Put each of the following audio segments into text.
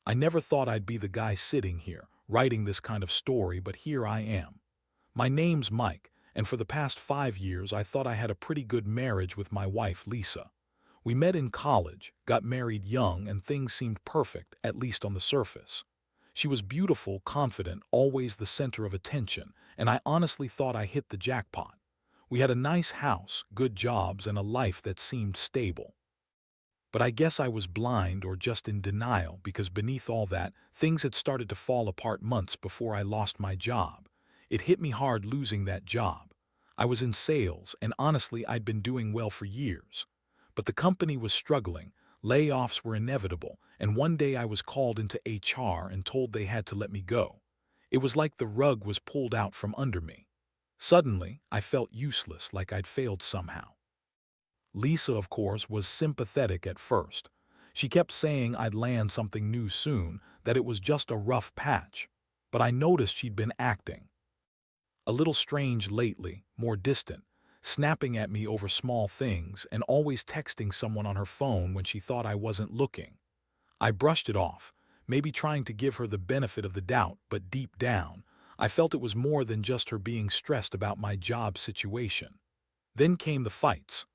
I never thought I'd be the guy sitting here, writing this kind of story, but here I am. My name's Mike, and for the past 5 years I thought I had a pretty good marriage with my wife, Lisa. We met in college, got married young, and things seemed perfect, at least on the surface. She was beautiful, confident, always the center of attention, and I honestly thought I hit the jackpot. We had a nice house, good jobs, and a life that seemed stable. But I guess I was blind or just in denial because beneath all that, things had started to fall apart months before I lost my job. It hit me hard losing that job. I was in sales, and honestly, I'd been doing well for years. But the company was struggling, layoffs were inevitable, and one day I was called into HR and told they had to let me go. It was like the rug was pulled out from under me. Suddenly, I felt useless, like I'd failed somehow. Lisa, of course, was sympathetic at first. She kept saying I'd land something new soon, that it was just a rough patch. But I noticed she'd been acting a little strange lately, more distant, snapping at me over small things and always texting someone on her phone when she thought I wasn't looking. I brushed it off, maybe trying to give her the benefit of the doubt, but deep down, I felt it was more than just her being stressed about my job situation. Then came the fights.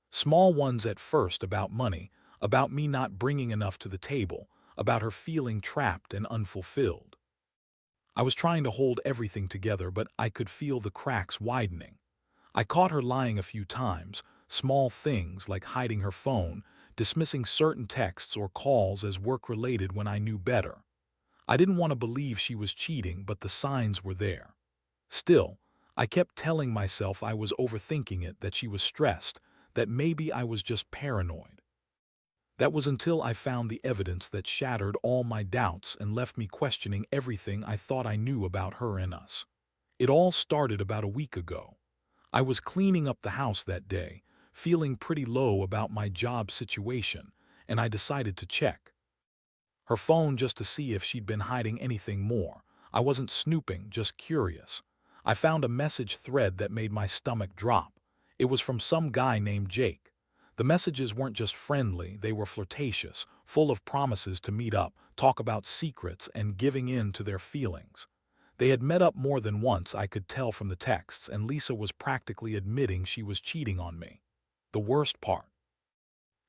Small ones at first about money, about me not bringing enough to the table, about her feeling trapped and unfulfilled. I was trying to hold everything together, but I could feel the cracks widening. I caught her lying a few times, small things like hiding her phone, dismissing certain texts or calls as work-related when I knew better. I didn't want to believe she was cheating, but the signs were there. Still, I kept telling myself I was overthinking it, that she was stressed, that maybe I was just paranoid. That was until I found the evidence that shattered all my doubts and left me questioning everything I thought I knew about her and us. It all started about a week ago. I was cleaning up the house that day, feeling pretty low about my job situation, and I decided to check her phone just to see if she'd been hiding anything more. I wasn't snooping, just curious. I found a message thread that made my stomach drop. It was from some guy named Jake. The messages weren't just friendly, they were flirtatious, full of promises to meet up, talk about secrets, and giving in to their feelings. They had met up more than once, I could tell from the texts, and Lisa was practically admitting she was cheating on me. The worst part,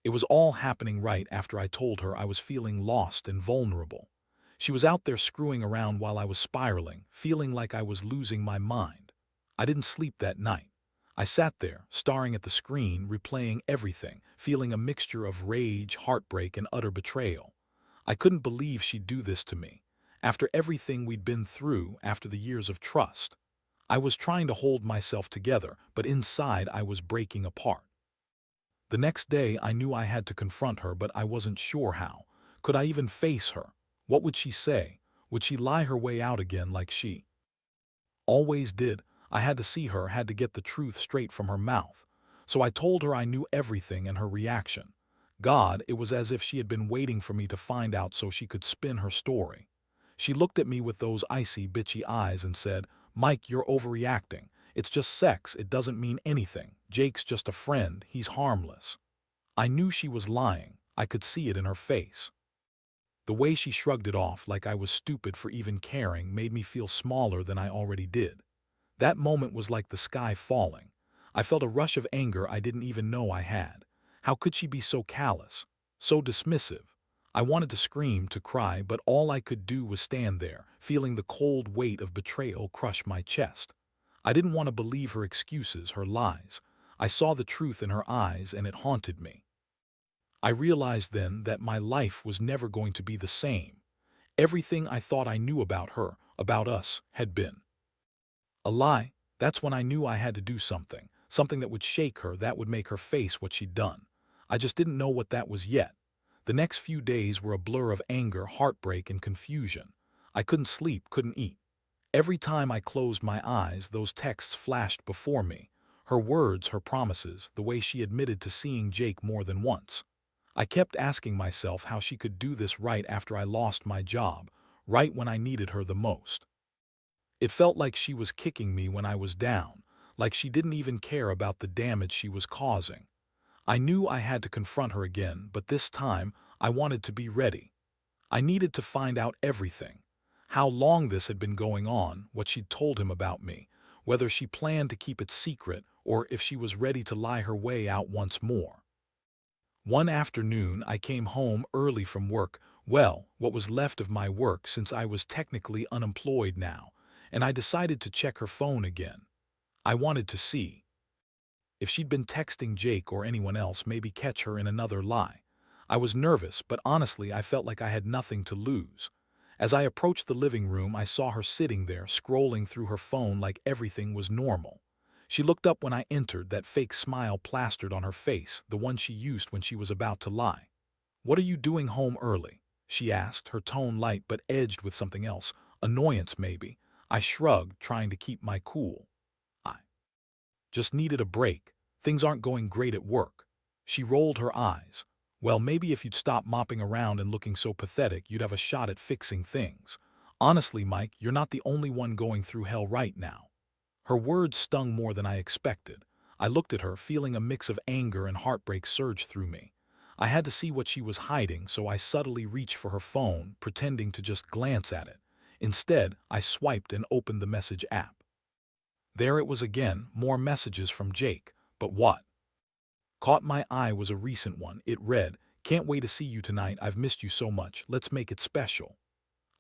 it was all happening right after I told her I was feeling lost and vulnerable. She was out there screwing around while I was spiraling, feeling like I was losing my mind. I didn't sleep that night. I sat there, staring at the screen, replaying everything, feeling a mixture of rage, heartbreak, and utter betrayal. I couldn't believe she'd do this to me. After everything we'd been through, after the years of trust. I was trying to hold myself together, but inside I was breaking apart. The next day I knew I had to confront her, but I wasn't sure how. Could I even face her? What would she say? Would she lie her way out again like she always did? I had to see her, had to get the truth straight from her mouth. So I told her I knew everything, and her reaction. God, it was as if she had been waiting for me to find out so she could spin her story. She looked at me with those icy, bitchy eyes and said, "Mike, you're overreacting. It's just sex, it doesn't mean anything. Jake's just a friend, he's harmless." I knew she was lying. I could see it in her face. The way she shrugged it off like I was stupid for even caring made me feel smaller than I already did. That moment was like the sky falling. I felt a rush of anger I didn't even know I had. How could she be so callous, so dismissive? I wanted to scream, to cry, but all I could do was stand there, feeling the cold weight of betrayal crush my chest. I didn't want to believe her excuses, her lies. I saw the truth in her eyes, and it haunted me. I realized then that my life was never going to be the same. Everything I thought I knew about her, about us, had been a lie. That's when I knew I had to do something, something that would shake her, that would make her face what she'd done. I just didn't know what that was yet. The next few days were a blur of anger, heartbreak, and confusion. I couldn't sleep, couldn't eat. Every time I closed my eyes, those texts flashed before me. Her words, her promises, the way she admitted to seeing Jake more than once. I kept asking myself how she could do this right after I lost my job, right when I needed her the most. It felt like she was kicking me when I was down, like she didn't even care about the damage she was causing. I knew I had to confront her again, but this time I wanted to be ready. I needed to find out everything. How long this had been going on, what she'd told him about me, whether she planned to keep it secret or if she was ready to lie her way out once more. One afternoon, I came home early from work, well, what was left of my work since I was technically unemployed now, and I decided to check her phone again. I wanted to see if she'd been texting Jake or anyone else, maybe catch her in another lie. I was nervous, but honestly I felt like I had nothing to lose. As I approached the living room, I saw her sitting there, scrolling through her phone like everything was normal. She looked up when I entered, that fake smile plastered on her face, the one she used when she was about to lie. "What are you doing home early?" she asked, her tone light but edged with something else. Annoyance, maybe. I shrugged, trying to keep my cool. I just needed a break. Things aren't going great at work. She rolled her eyes. "Well, maybe if you'd stop mopping around and looking so pathetic, you'd have a shot at fixing things. Honestly, Mike, you're not the only one going through hell right now." Her words stung more than I expected. I looked at her, feeling a mix of anger and heartbreak surge through me. I had to see what she was hiding, so I subtly reached for her phone, pretending to just glance at it. Instead, I swiped and opened the message app. There it was again, more messages from Jake. But what caught my eye was a recent one. It read, "Can't wait to see you tonight. I've missed you so much. Let's make it special."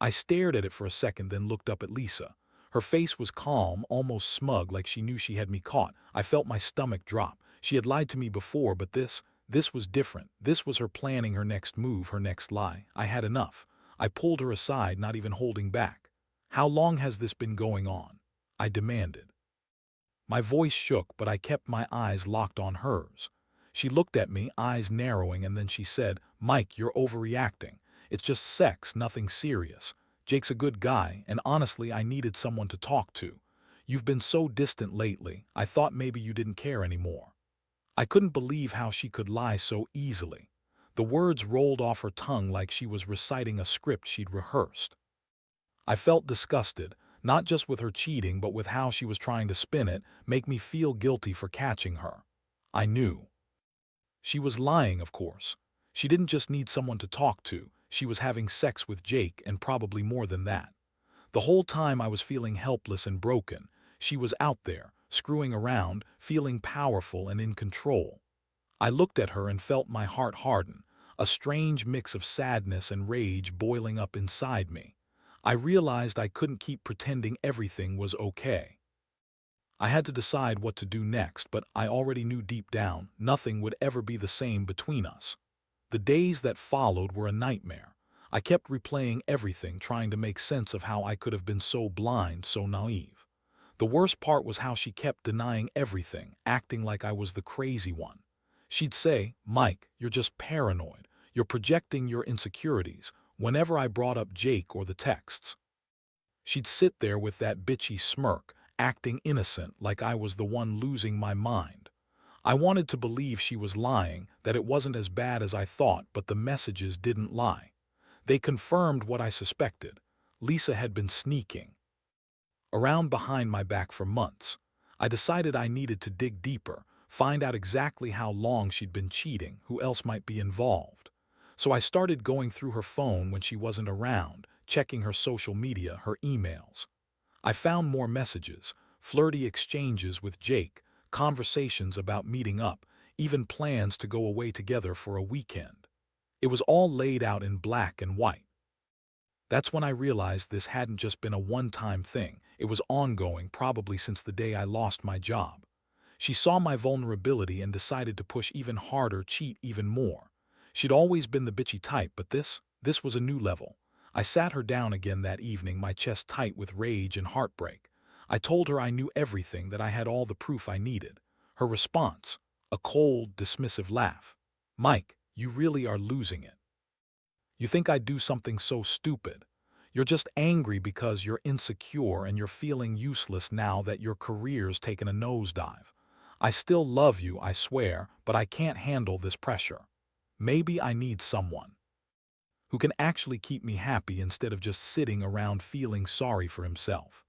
I stared at it for a second, then looked up at Lisa. Her face was calm, almost smug, like she knew she had me caught. I felt my stomach drop. She had lied to me before, but this was different. This was her planning her next move, her next lie. I had enough. I pulled her aside, not even holding back. "How long has this been going on?" I demanded. My voice shook, but I kept my eyes locked on hers. She looked at me, eyes narrowing, and then she said, "Mike, you're overreacting. It's just sex, nothing serious. Jake's a good guy, and honestly, I needed someone to talk to. You've been so distant lately, I thought maybe you didn't care anymore." I couldn't believe how she could lie so easily. The words rolled off her tongue like she was reciting a script she'd rehearsed. I felt disgusted, not just with her cheating, but with how she was trying to spin it, make me feel guilty for catching her. I knew she was lying, of course. She didn't just need someone to talk to, she was having sex with Jake, and probably more than that. The whole time I was feeling helpless and broken. She was out there, screwing around, feeling powerful and in control. I looked at her and felt my heart harden, a strange mix of sadness and rage boiling up inside me. I realized I couldn't keep pretending everything was okay. I had to decide what to do next, but I already knew deep down nothing would ever be the same between us. The days that followed were a nightmare. I kept replaying everything, trying to make sense of how I could have been so blind, so naive. The worst part was how she kept denying everything, acting like I was the crazy one. She'd say, "Mike, you're just paranoid. You're projecting your insecurities," whenever I brought up Jake or the texts. She'd sit there with that bitchy smirk, acting innocent, like I was the one losing my mind. I wanted to believe she was lying, that it wasn't as bad as I thought, but the messages didn't lie. They confirmed what I suspected. Lisa had been sneaking around behind my back for months. I decided I needed to dig deeper, find out exactly how long she'd been cheating, who else might be involved. So I started going through her phone when she wasn't around, checking her social media, her emails. I found more messages, flirty exchanges with Jake, conversations about meeting up, even plans to go away together for a weekend. It was all laid out in black and white. That's when I realized this hadn't just been a one-time thing. It was ongoing, probably since the day I lost my job. She saw my vulnerability and decided to push even harder, cheat even more. She'd always been the bitchy type, but this was a new level. I sat her down again that evening, my chest tight with rage and heartbreak. I told her I knew everything, that I had all the proof I needed. Her response, a cold, dismissive laugh. "Mike, you really are losing it. You think I'd do something so stupid. You're just angry because you're insecure and you're feeling useless now that your career's taken a nosedive. I still love you, I swear, but I can't handle this pressure. Maybe I need someone who can actually keep me happy instead of just sitting around feeling sorry for himself."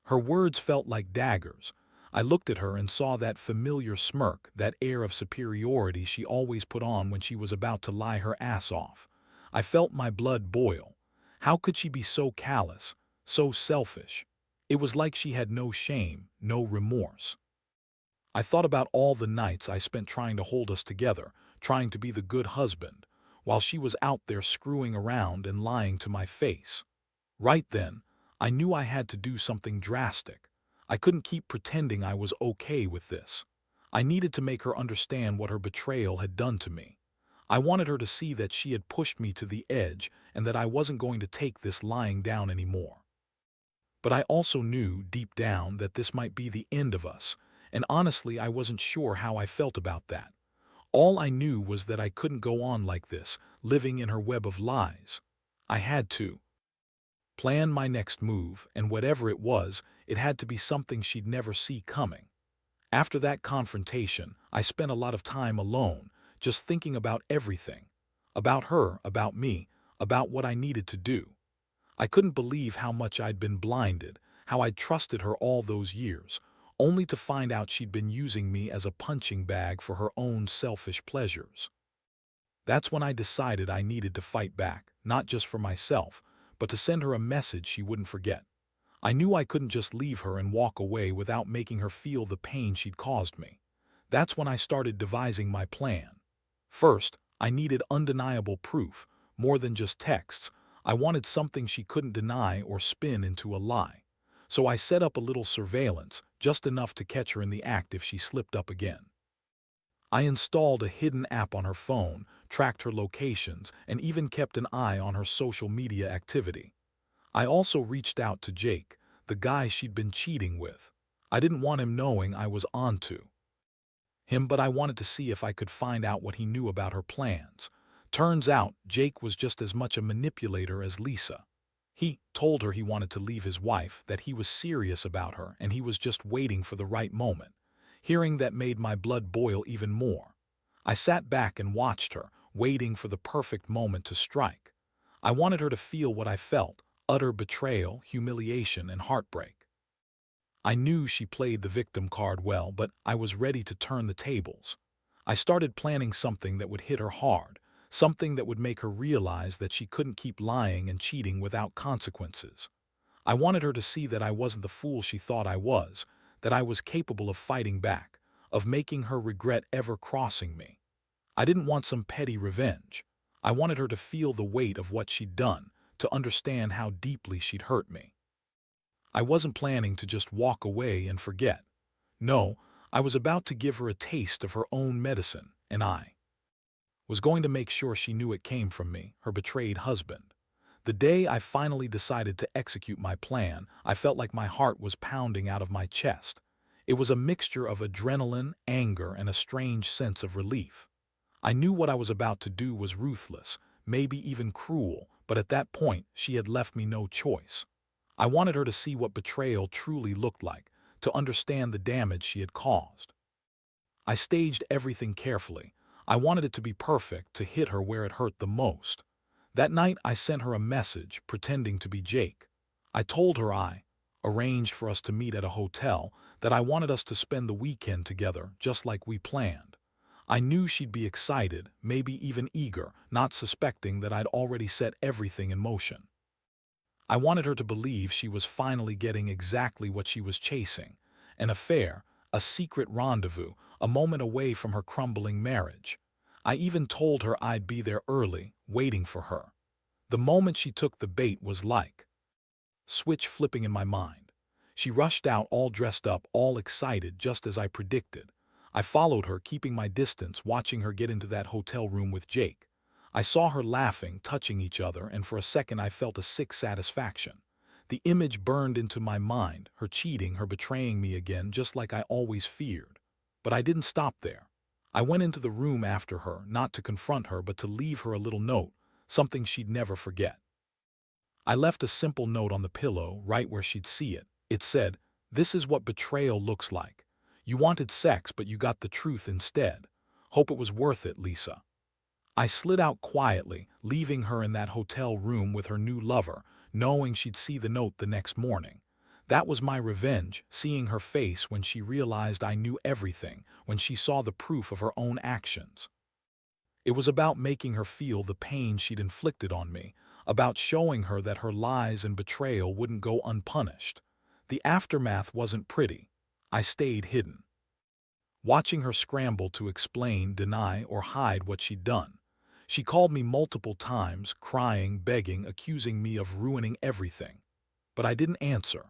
Her words felt like daggers. I looked at her and saw that familiar smirk, that air of superiority she always put on when she was about to lie her ass off. I felt my blood boil. How could she be so callous, so selfish? It was like she had no shame, no remorse. I thought about all the nights I spent trying to hold us together, trying to be the good husband, while she was out there screwing around and lying to my face. Right then, I knew I had to do something drastic. I couldn't keep pretending I was okay with this. I needed to make her understand what her betrayal had done to me. I wanted her to see that she had pushed me to the edge and that I wasn't going to take this lying down anymore. But I also knew deep down that this might be the end of us, and honestly I wasn't sure how I felt about that. All I knew was that I couldn't go on like this, living in her web of lies. I had to plan my next move, and whatever it was, it had to be something she'd never see coming. After that confrontation, I spent a lot of time alone, just thinking about everything. About her, about me, about what I needed to do. I couldn't believe how much I'd been blinded, how I'd trusted her all those years, only to find out she'd been using me as a punching bag for her own selfish pleasures. That's when I decided I needed to fight back, not just for myself, but to send her a message she wouldn't forget. I knew I couldn't just leave her and walk away without making her feel the pain she'd caused me. That's when I started devising my plan. First, I needed undeniable proof, more than just texts. I wanted something she couldn't deny or spin into a lie. So I set up a little surveillance, just enough to catch her in the act if she slipped up again. I installed a hidden app on her phone, tracked her locations, and even kept an eye on her social media activity. I also reached out to Jake, the guy she'd been cheating with. I didn't want him knowing I was onto him, but I wanted to see if I could find out what he knew about her plans. Turns out, Jake was just as much a manipulator as Lisa. He told her he wanted to leave his wife, that he was serious about her, and he was just waiting for the right moment. Hearing that made my blood boil even more. I sat back and watched her, waiting for the perfect moment to strike. I wanted her to feel what I felt, utter betrayal, humiliation, and heartbreak. I knew she played the victim card well, but I was ready to turn the tables. I started planning something that would hit her hard, something that would make her realize that she couldn't keep lying and cheating without consequences. I wanted her to see that I wasn't the fool she thought I was, that I was capable of fighting back, of making her regret ever crossing me. I didn't want some petty revenge. I wanted her to feel the weight of what she'd done, to understand how deeply she'd hurt me. I wasn't planning to just walk away and forget. No, I was about to give her a taste of her own medicine, and I was going to make sure she knew it came from me, her betrayed husband. The day I finally decided to execute my plan, I felt like my heart was pounding out of my chest. It was a mixture of adrenaline, anger, and a strange sense of relief. I knew what I was about to do was ruthless, maybe even cruel, but at that point, she had left me no choice. I wanted her to see what betrayal truly looked like, to understand the damage she had caused. I staged everything carefully. I wanted it to be perfect, to hit her where it hurt the most. That night, I sent her a message, pretending to be Jake. I told her I arranged for us to meet at a hotel, that I wanted us to spend the weekend together, just like we planned. I knew she'd be excited, maybe even eager, not suspecting that I'd already set everything in motion. I wanted her to believe she was finally getting exactly what she was chasing, an affair, a secret rendezvous, a moment away from her crumbling marriage. I even told her I'd be there early, waiting for her. The moment she took the bait was like switch flipping in my mind. She rushed out all dressed up, all excited, just as I predicted. I followed her, keeping my distance, watching her get into that hotel room with Jake. I saw her laughing, touching each other, and for a second I felt a sick satisfaction. The image burned into my mind, her cheating, her betraying me again, just like I always feared. But I didn't stop there. I went into the room after her, not to confront her, but to leave her a little note, something she'd never forget. I left a simple note on the pillow, right where she'd see it. It said, "This is what betrayal looks like. You wanted sex, but you got the truth instead. Hope it was worth it, Lisa." I slid out quietly, leaving her in that hotel room with her new lover, knowing she'd see the note the next morning. That was my revenge, seeing her face when she realized I knew everything, when she saw the proof of her own actions. It was about making her feel the pain she'd inflicted on me, about showing her that her lies and betrayal wouldn't go unpunished. The aftermath wasn't pretty. I stayed hidden, watching her scramble to explain, deny, or hide what she'd done. She called me multiple times, crying, begging, accusing me of ruining everything. But I didn't answer.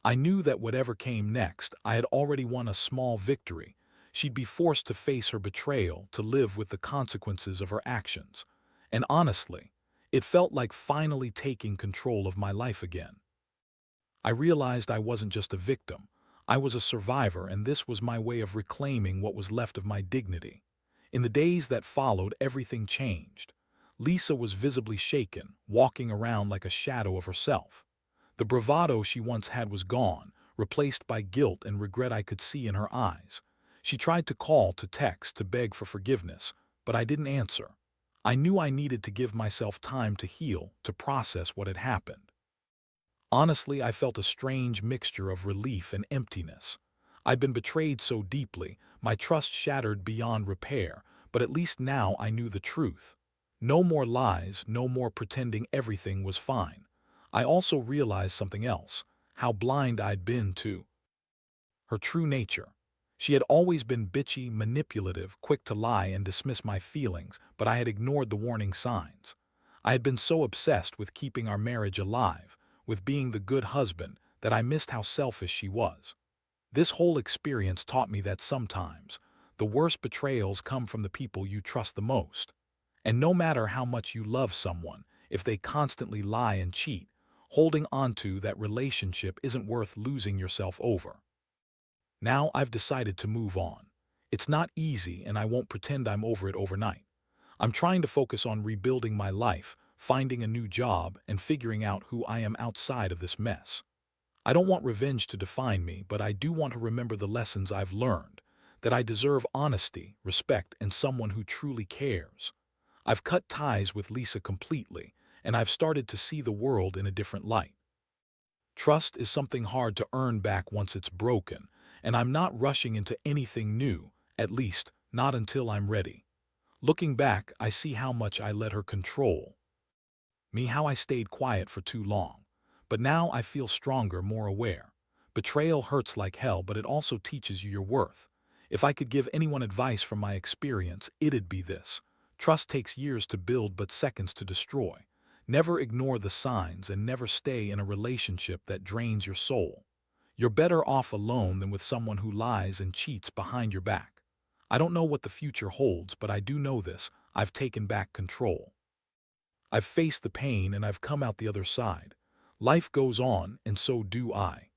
I knew that whatever came next, I had already won a small victory. She'd be forced to face her betrayal, to live with the consequences of her actions. And honestly, it felt like finally taking control of my life again. I realized I wasn't just a victim. I was a survivor, and this was my way of reclaiming what was left of my dignity. In the days that followed, everything changed. Lisa was visibly shaken, walking around like a shadow of herself. The bravado she once had was gone, replaced by guilt and regret I could see in her eyes. She tried to call, to text, to beg for forgiveness, but I didn't answer. I knew I needed to give myself time to heal, to process what had happened. Honestly, I felt a strange mixture of relief and emptiness. I'd been betrayed so deeply, my trust shattered beyond repair, but at least now I knew the truth. No more lies, no more pretending everything was fine. I also realized something else, how blind I'd been to her true nature. She had always been bitchy, manipulative, quick to lie and dismiss my feelings, but I had ignored the warning signs. I had been so obsessed with keeping our marriage alive, with being the good husband, that I missed how selfish she was. This whole experience taught me that sometimes, the worst betrayals come from the people you trust the most. And no matter how much you love someone, if they constantly lie and cheat, holding onto that relationship isn't worth losing yourself over. Now I've decided to move on. It's not easy, and I won't pretend I'm over it overnight. I'm trying to focus on rebuilding my life, finding a new job, and figuring out who I am outside of this mess. I don't want revenge to define me, but I do want to remember the lessons I've learned, that I deserve honesty, respect, and someone who truly cares. I've cut ties with Lisa completely, and I've started to see the world in a different light. Trust is something hard to earn back once it's broken, and I'm not rushing into anything new, at least not until I'm ready. Looking back, I see how much I let her control me, how I stayed quiet for too long. But now I feel stronger, more aware. Betrayal hurts like hell, but it also teaches you your worth. If I could give anyone advice from my experience, it'd be this. Trust takes years to build but seconds to destroy. Never ignore the signs, and never stay in a relationship that drains your soul. You're better off alone than with someone who lies and cheats behind your back. I don't know what the future holds, but I do know this: I've taken back control. I've faced the pain, and I've come out the other side. Life goes on, and so do I.